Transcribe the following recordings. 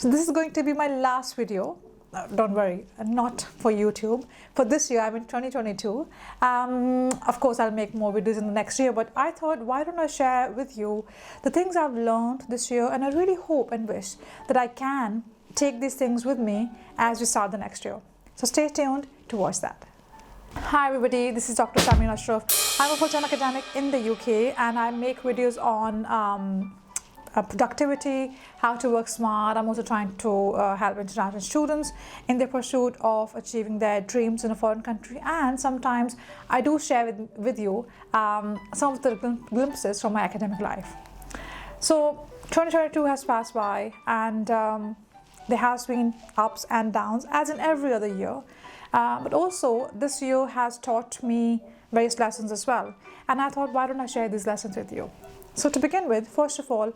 So this is going to be my last video. Don't worry, not for YouTube. For this year, I'm in 2022. Of course, I'll make more videos in the next year, but I thought, why don't I share with you the things I've learned this year? And I really hope and wish that I can take these things with me as we start the next year. So stay tuned to watch that. Hi everybody, this is Dr. Samreen. I'm a full-time academic in the UK, and I make videos on productivity, how to work smart. I'm also trying to help international students in their pursuit of achieving their dreams in a foreign country, and sometimes I do share with you some of the glimpses from my academic life. So 2022 has passed by, and there has been ups and downs as in every other year, but also this year has taught me various lessons as well, and I thought, why don't I share these lessons with you? So to begin with, first of all,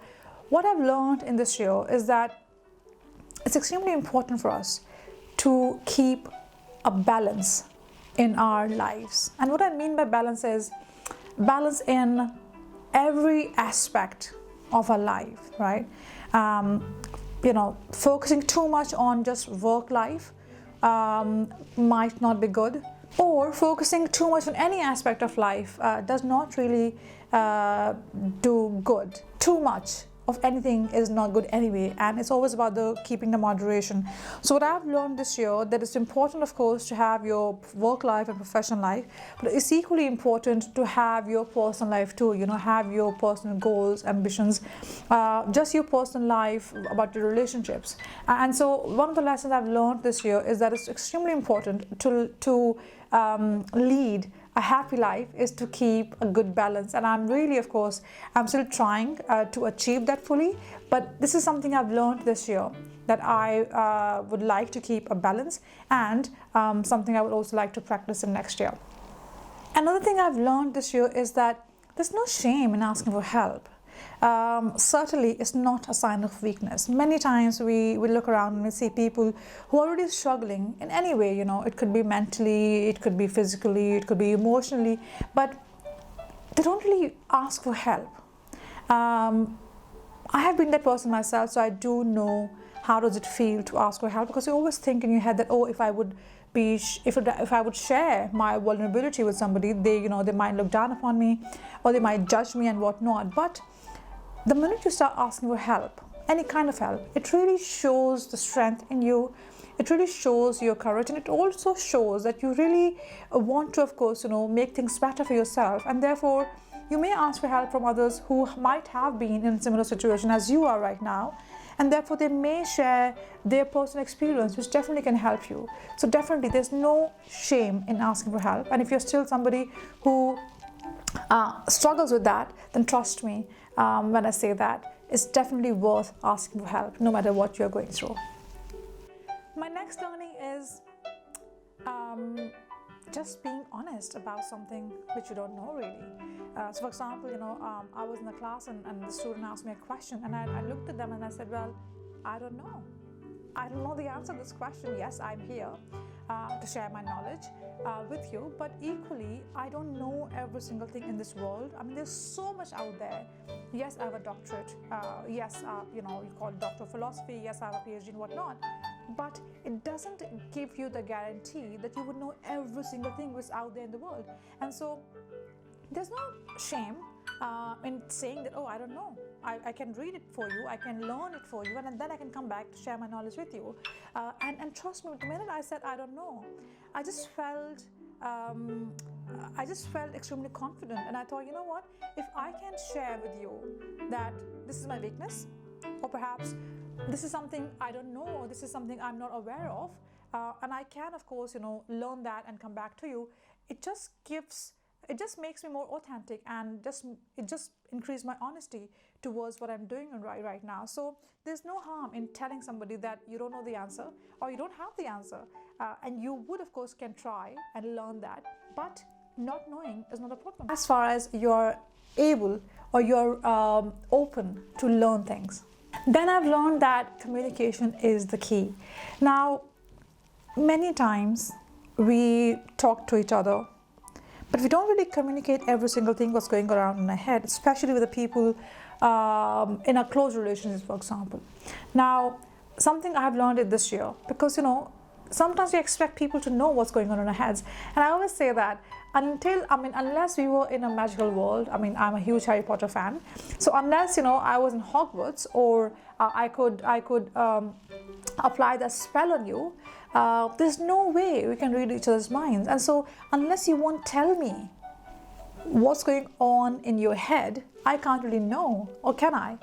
what I've learned in this year is that it's extremely important for us to keep a balance in our lives. And what I mean by balance is balance in every aspect of our life, right? Focusing too much on just work life might not be good, or focusing too much on any aspect of life does not really do good. Too much of anything is not good anyway, and it's always about keeping the moderation. So what I've learned this year, that it's important, of course, to have your work life and professional life, but it's equally important to have your personal life too. Have your personal goals, ambitions, just your personal life, about your relationships. And so one of the lessons I've learned this year is that it's extremely important to lead a happy life, is to keep a good balance. And I'm really, of course, I'm still trying to achieve that fully, but this is something I've learned this year, that I would like to keep a balance, and something I would also like to practice in next year. Another thing I've learned this year is that there's no shame in asking for help. Certainly it's not a sign of weakness. Many times we look around and we see people who are already struggling in any way. It could be mentally, it could be physically, it could be emotionally, but they don't really ask for help. I have been that person myself, so I do know how does it feel to ask for help, because you always think in your head that, oh, if I would share my vulnerability with somebody, they might look down upon me, or they might judge me and whatnot. But the minute you start asking for help, any kind of help, it really shows the strength in you. It really shows your courage, and it also shows that you really want to, of course, make things better for yourself. And therefore, you may ask for help from others who might have been in a similar situation as you are right now, and therefore they may share their personal experience, which definitely can help you. So definitely, there's no shame in asking for help. And if you're still somebody who struggles with that, then trust me when I say that it's definitely worth asking for help, no matter what you're going through. My next learning is just being honest about something which you don't know really. So for example, I was in a class, and the student asked me a question, and I looked at them and I said, well, I don't know. I don't know the answer to this question. Yes, I'm here to share my knowledge with you, but equally, I don't know every single thing in this world. I mean, there's so much out there. Yes, I have a doctorate. Yes, you call it Doctor of Philosophy. Yes, I have a PhD and whatnot. But it doesn't give you the guarantee that you would know every single thing which is out there in the world. And so there's no shame in saying that, oh, I don't know. I can read it for you, I can learn it for you, and then I can come back to share my knowledge with you. And trust me, the minute I said I don't know, I just felt extremely confident. And I thought, you know what, if I can share with you that this is my weakness, or perhaps this is something I don't know, or this is something I'm not aware of, and I can, of course, learn that and come back to you, it just makes me more authentic, and it just increased my honesty towards what I'm doing right now. So there's no harm in telling somebody that you don't know the answer, or you don't have the answer, and you would, of course, can try and learn that, but not knowing is not a problem, as far as you're able or you're open to learn things. Then I've learned that communication is the key. Now, many times we talk to each other, but we don't really communicate every single thing what's going around in our head, especially with the people in our close relationships, for example. Now, something I have learned it this year, because sometimes we expect people to know what's going on in our heads, and I always say that unless we were in a magical world. I'm a huge Harry Potter fan, so unless I was in Hogwarts, or I could apply that spell on you, there's no way we can read each other's minds. And so unless you won't tell me what's going on in your head, I can't really know, or can I?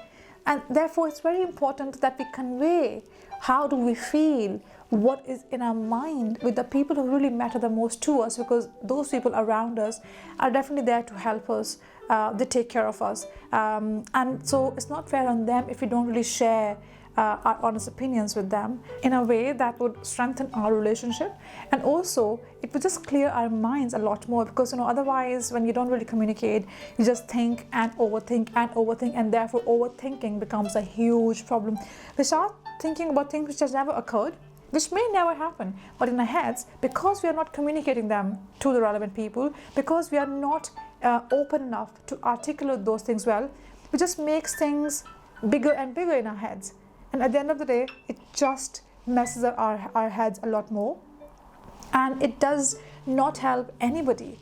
And therefore it's very important that we convey how do we feel, what is in our mind, with the people who really matter the most to us, because those people around us are definitely there to help us. They take care of us, and so it's not fair on them if we don't really share our honest opinions with them in a way that would strengthen our relationship. And also it would just clear our minds a lot more, because otherwise when you don't really communicate, you just think and overthink, and therefore overthinking becomes a huge problem. We start thinking about things which has never occurred, which may never happen, but in our heads, because we are not communicating them to the relevant people, because we are not open enough to articulate those things well, it just makes things bigger and bigger in our heads. And at the end of the day, it just messes up our heads a lot more, and it does not help anybody.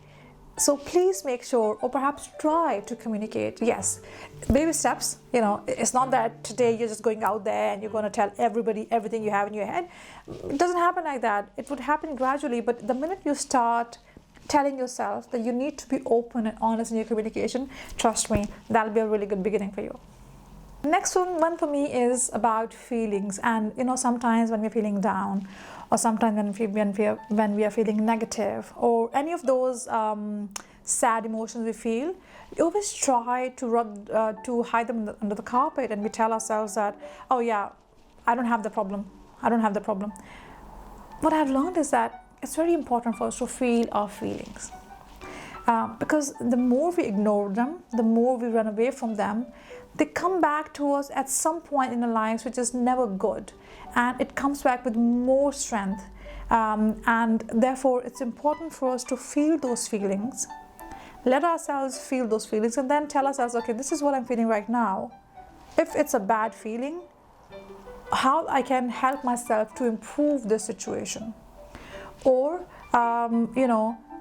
So please make sure, or perhaps try to communicate. Yes, baby steps. It's not that today you're just going out there and you're going to tell everybody everything you have in your head. It doesn't happen like that. It would happen gradually, but the minute you start telling yourself that you need to be open and honest in your communication, trust me, that'll be a really good beginning for you. Next one for me is about feelings. And sometimes when we're feeling down, or sometimes when we are feeling negative, or any of those sad emotions we feel, we always try to hide them under the carpet, and we tell ourselves that, oh yeah, I don't have the problem. What I've learned is that it's very important for us to feel our feelings, because the more we ignore them, the more we run away from them, they come back to us at some point in our lives, which is never good, and it comes back with more strength. And therefore it's important for us to feel those feelings, let ourselves feel those feelings, and then tell ourselves, okay, this is what I'm feeling right now. If it's a bad feeling, how I can help myself to improve this situation, or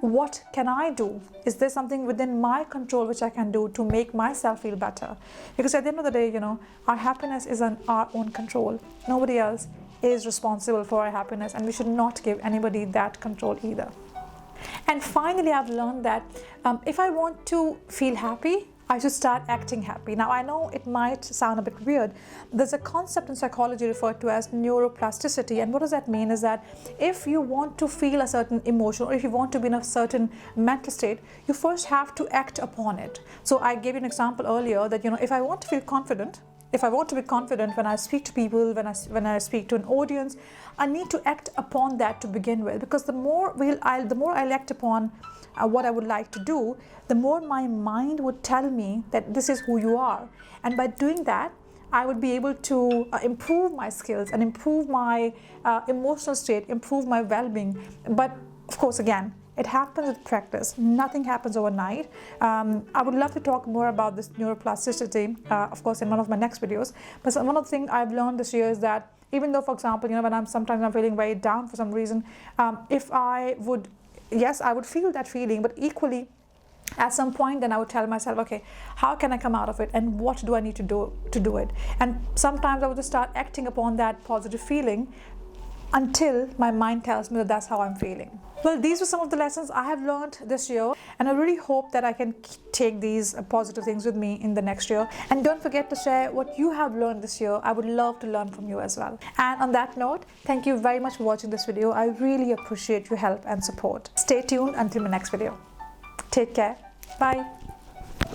what can I do? Is there something within my control which I can do to make myself feel better? Because at the end of the day, our happiness is in our own control. Nobody else is responsible for our happiness, and we should not give anybody that control either. And finally, I've learned that if I want to feel happy, I should start acting happy. Now, I know it might sound a bit weird. There's a concept in psychology referred to as neuroplasticity. And what does that mean is that if you want to feel a certain emotion, or if you want to be in a certain mental state, you first have to act upon it. So I gave you an example earlier that, if I want to feel confident, when I speak to people, when I speak to an audience, I need to act upon that to begin with, because the more I'll act upon what I would like to do, the more my mind would tell me that this is who you are. And by doing that, I would be able to improve my skills and improve my emotional state, improve my well-being. But of course, again, it happens with practice. Nothing happens overnight. I would love to talk more about this neuroplasticity, of course, in one of my next videos. But one of the things I've learned this year is that even though, for example, when sometimes I'm feeling very down for some reason, if I would feel that feeling, but equally at some point then I would tell myself, okay, how can I come out of it, and what do I need to do it? And sometimes I would just start acting upon that positive feeling until my mind tells me that that's how I'm feeling. Well, these were some of the lessons I have learned this year, and I really hope that I can take these positive things with me in the next year. And don't forget to share what you have learned this year. I would love to learn from you as well. And on that note, thank you very much for watching this video. I really appreciate your help and support. Stay tuned until my next video. Take care. Bye.